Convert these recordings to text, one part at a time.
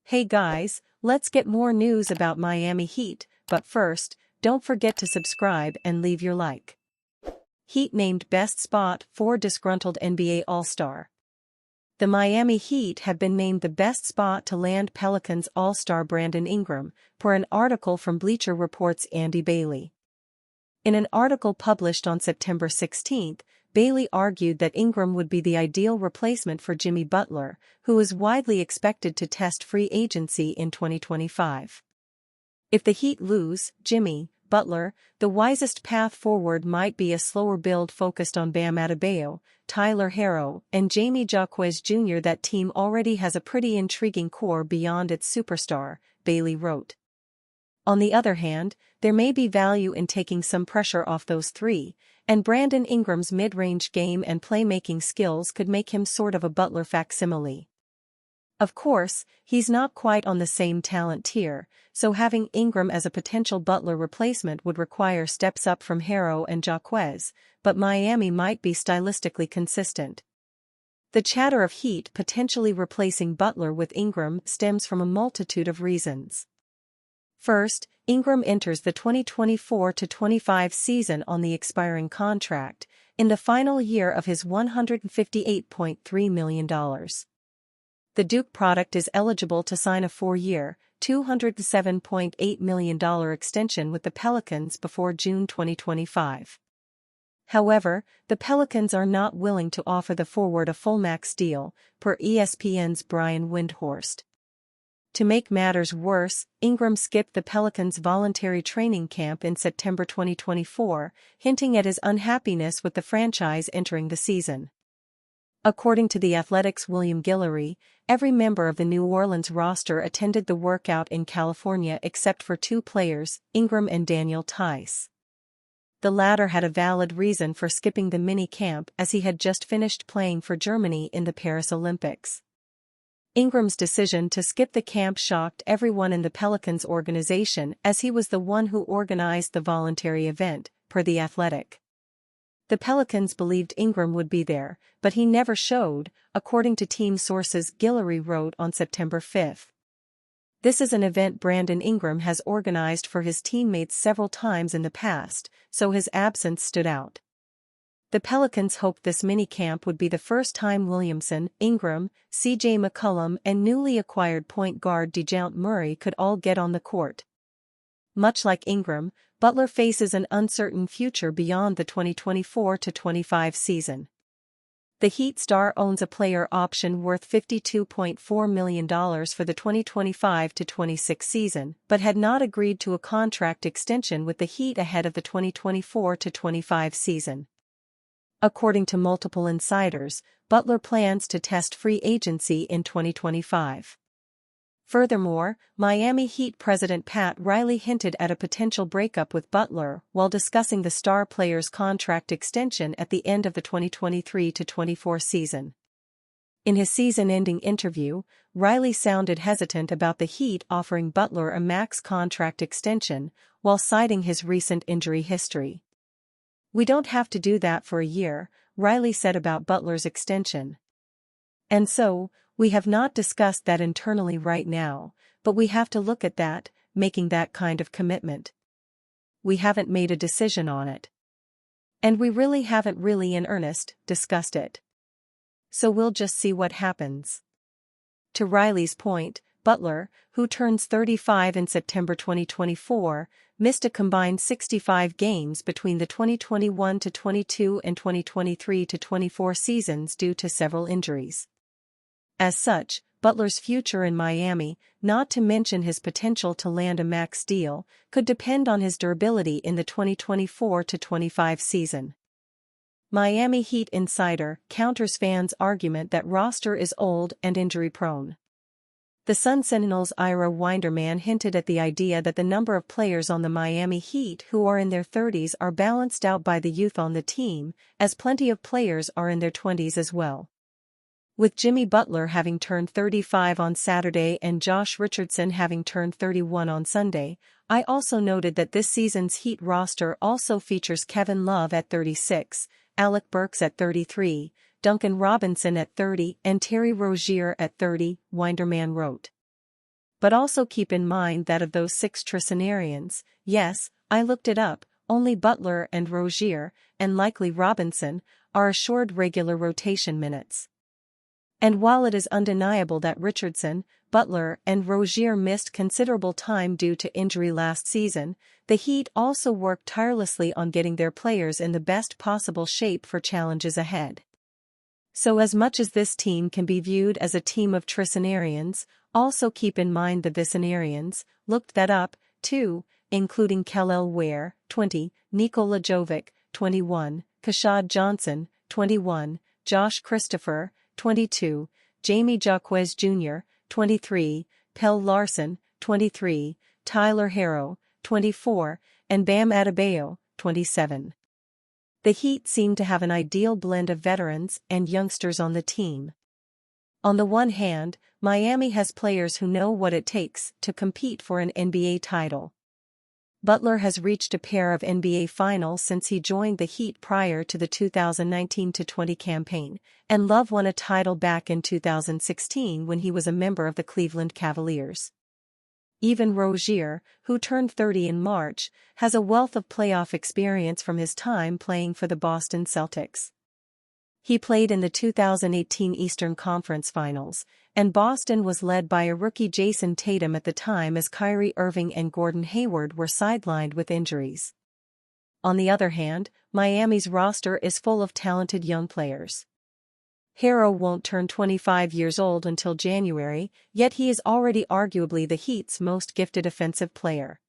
Hey guys, let's get more news about Miami Heat, but first, don't forget to subscribe and leave your like. Heat named best spot for disgruntled NBA AllStar. The Miami Heat have been named the best spot to land Pelicans All-Star Brandon Ingram, per an article from Bleacher Report's Andy Bailey. In an article published on September 16, Bailey argued that Ingram would be the ideal replacement for Jimmy Butler, who is widely expected to test free agency in 2025. If the Heat lose Jimmy Butler, the wisest path forward might be a slower build focused on Bam Adebayo, Tyler Herro, and Jamie Jaquez Jr. That team already has a pretty intriguing core beyond its superstar, Bailey wrote. On the other hand, there may be value in taking some pressure off those three, and Brandon Ingram's mid-range game and playmaking skills could make him sort of a Butler facsimile. Of course, he's not quite on the same talent tier, so having Ingram as a potential Butler replacement would require steps up from Herro and Jaquez, but Miami might be stylistically consistent. The chatter of Heat potentially replacing Butler with Ingram stems from a multitude of reasons. First, Ingram enters the 2024-25 season on the expiring contract, in the final year of his $158.3 million. The Duke product is eligible to sign a 4-year, $207.8 million extension with the Pelicans before June 2025. However, the Pelicans are not willing to offer the forward a full max deal, per ESPN's Brian Windhorst. To make matters worse, Ingram skipped the Pelicans' voluntary training camp in September 2024, hinting at his unhappiness with the franchise entering the season. According to The Athletic's William Guillory, every member of the New Orleans roster attended the workout in California except for two players, Ingram and Daniel Theis. The latter had a valid reason for skipping the mini-camp as he had just finished playing for Germany in the Paris Olympics. Ingram's decision to skip the camp shocked everyone in the Pelicans organization as he was the one who organized the voluntary event, per The Athletic. The Pelicans believed Ingram would be there, but he never showed, according to team sources Guillory wrote on September 5. This is an event Brandon Ingram has organized for his teammates several times in the past, so his absence stood out. The Pelicans hoped this mini-camp would be the first time Williamson, Ingram, C.J. McCollum and newly acquired point guard DeJounte Murray could all get on the court. Much like Ingram, Butler faces an uncertain future beyond the 2024-25 season. The Heat star owns a player option worth $52.4 million for the 2025-26 season, but had not agreed to a contract extension with the Heat ahead of the 2024-25 season. According to multiple insiders, Butler plans to test free agency in 2025. Furthermore, Miami Heat president Pat Riley hinted at a potential breakup with Butler while discussing the star player's contract extension at the end of the 2023-24 season. In his season-ending interview, Riley sounded hesitant about the Heat offering Butler a max contract extension, while citing his recent injury history. "We don't have to do that for a year," Riley said about Butler's extension. "And so, we have not discussed that internally right now, but we have to look at that, making that kind of commitment. We haven't made a decision on it. And we really haven't in earnest discussed it. So we'll just see what happens." To Riley's point, Butler, who turns 35 in September 2024, missed a combined 65 games between the 2021-22 and 2023-24 seasons due to several injuries. As such, Butler's future in Miami, not to mention his potential to land a max deal, could depend on his durability in the 2024-25 season. Miami Heat insider counters fans' argument that roster is old and injury-prone. The Sun-Sentinel's Ira Winderman hinted at the idea that the number of players on the Miami Heat who are in their 30s are balanced out by the youth on the team, as plenty of players are in their 20s as well. With Jimmy Butler having turned 35 on Saturday and Josh Richardson having turned 31 on Sunday, I also noted that this season's Heat roster also features Kevin Love at 36, Alec Burks at 33, Duncan Robinson at 30 and Terry Rozier at 30, Winderman wrote. But also keep in mind that of those 6 Tricenarians, yes, I looked it up, only Butler and Rozier, and likely Robinson, are assured regular rotation minutes. And while it is undeniable that Richardson, Butler and Rozier missed considerable time due to injury last season, the Heat also worked tirelessly on getting their players in the best possible shape for challenges ahead. So as much as this team can be viewed as a team of Tricenarians, also keep in mind the Vicenarians, looked that up, too, including Kel'el Ware, 20, Nikola Jovic, 21, Kashad Johnson, 21, Josh Christopher, 22, Jamie Jaquez Jr., 23, Pelle Larsson, 23, Tyler Herro, 24, and Bam Adebayo, 27. The Heat seem to have an ideal blend of veterans and youngsters on the team. On the one hand, Miami has players who know what it takes to compete for an NBA title. Butler has reached a pair of NBA finals since he joined the Heat prior to the 2019-20 campaign, and Love won a title back in 2016 when he was a member of the Cleveland Cavaliers. Even Rozier, who turned 30 in March, has a wealth of playoff experience from his time playing for the Boston Celtics. He played in the 2018 Eastern Conference Finals, and Boston was led by a rookie Jason Tatum at the time as Kyrie Irving and Gordon Hayward were sidelined with injuries. On the other hand, Miami's roster is full of talented young players. Herro won't turn 25 years old until January, yet he is already arguably the Heat's most gifted offensive player.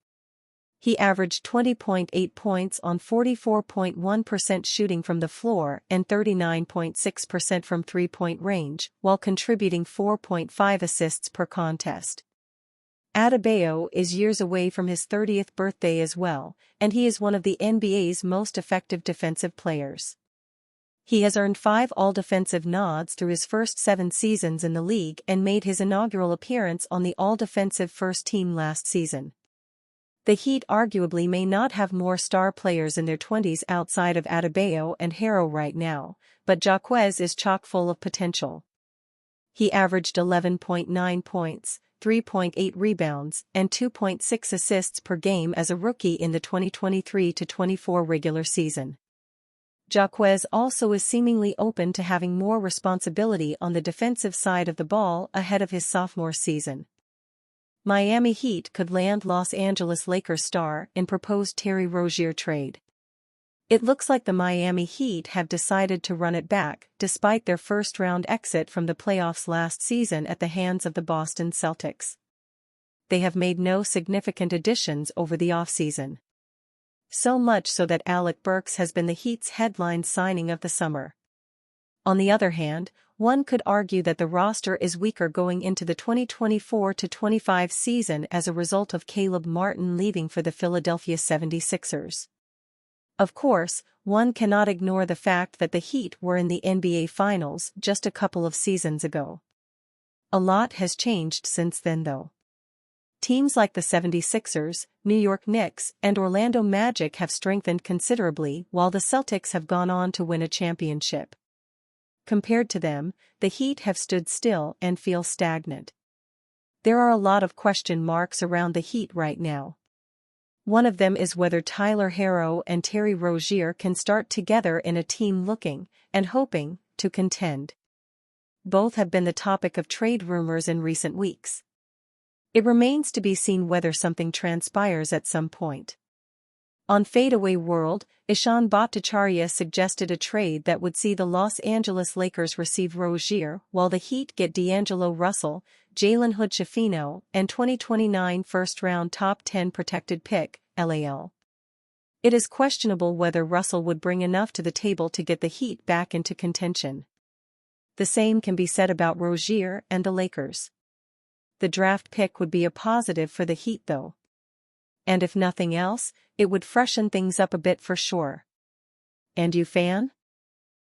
He averaged 20.8 points on 44.1% shooting from the floor and 39.6% from three-point range, while contributing 4.5 assists per contest. Adebayo is years away from his 30th birthday as well, and he is one of the NBA's most effective defensive players. He has earned 5 All-Defensive nods through his first 7 seasons in the league and made his inaugural appearance on the All-Defensive First Team last season. The Heat arguably may not have more star players in their 20s outside of Adebayo and Herro right now, but Jaquez is chock full of potential. He averaged 11.9 points, 3.8 rebounds, and 2.6 assists per game as a rookie in the 2023-24 regular season. Jaquez also is seemingly open to having more responsibility on the defensive side of the ball ahead of his sophomore season. Miami Heat could land Los Angeles Lakers star in proposed Terry Rozier trade. It looks like the Miami Heat have decided to run it back despite their first-round exit from the playoffs last season at the hands of the Boston Celtics. They have made no significant additions over the offseason. So much so that Alec Burks has been the Heat's headline signing of the summer. On the other hand, one could argue that the roster is weaker going into the 2024-25 season as a result of Caleb Martin leaving for the Philadelphia 76ers. Of course, one cannot ignore the fact that the Heat were in the NBA Finals just a couple of seasons ago. A lot has changed since then though. Teams like the 76ers, New York Knicks, and Orlando Magic have strengthened considerably while the Celtics have gone on to win a championship. Compared to them, the Heat have stood still and feel stagnant. There are a lot of question marks around the Heat right now. One of them is whether Tyler Herro and Terry Rozier can start together in a team looking, and hoping, to contend. Both have been the topic of trade rumors in recent weeks. It remains to be seen whether something transpires at some point. On Fadeaway World, Ishan Bhattacharya suggested a trade that would see the Los Angeles Lakers receive Rozier while the Heat get D'Angelo Russell, Jalen Hood-Schifino, and 2029 first-round top 10 protected pick, LAL. It is questionable whether Russell would bring enough to the table to get the Heat back into contention. The same can be said about Rozier and the Lakers. The draft pick would be a positive for the Heat though. And if nothing else, it would freshen things up a bit for sure. And you fan?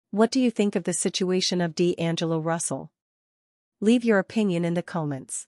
What do you think of the situation of D'Angelo Russell? Leave your opinion in the comments.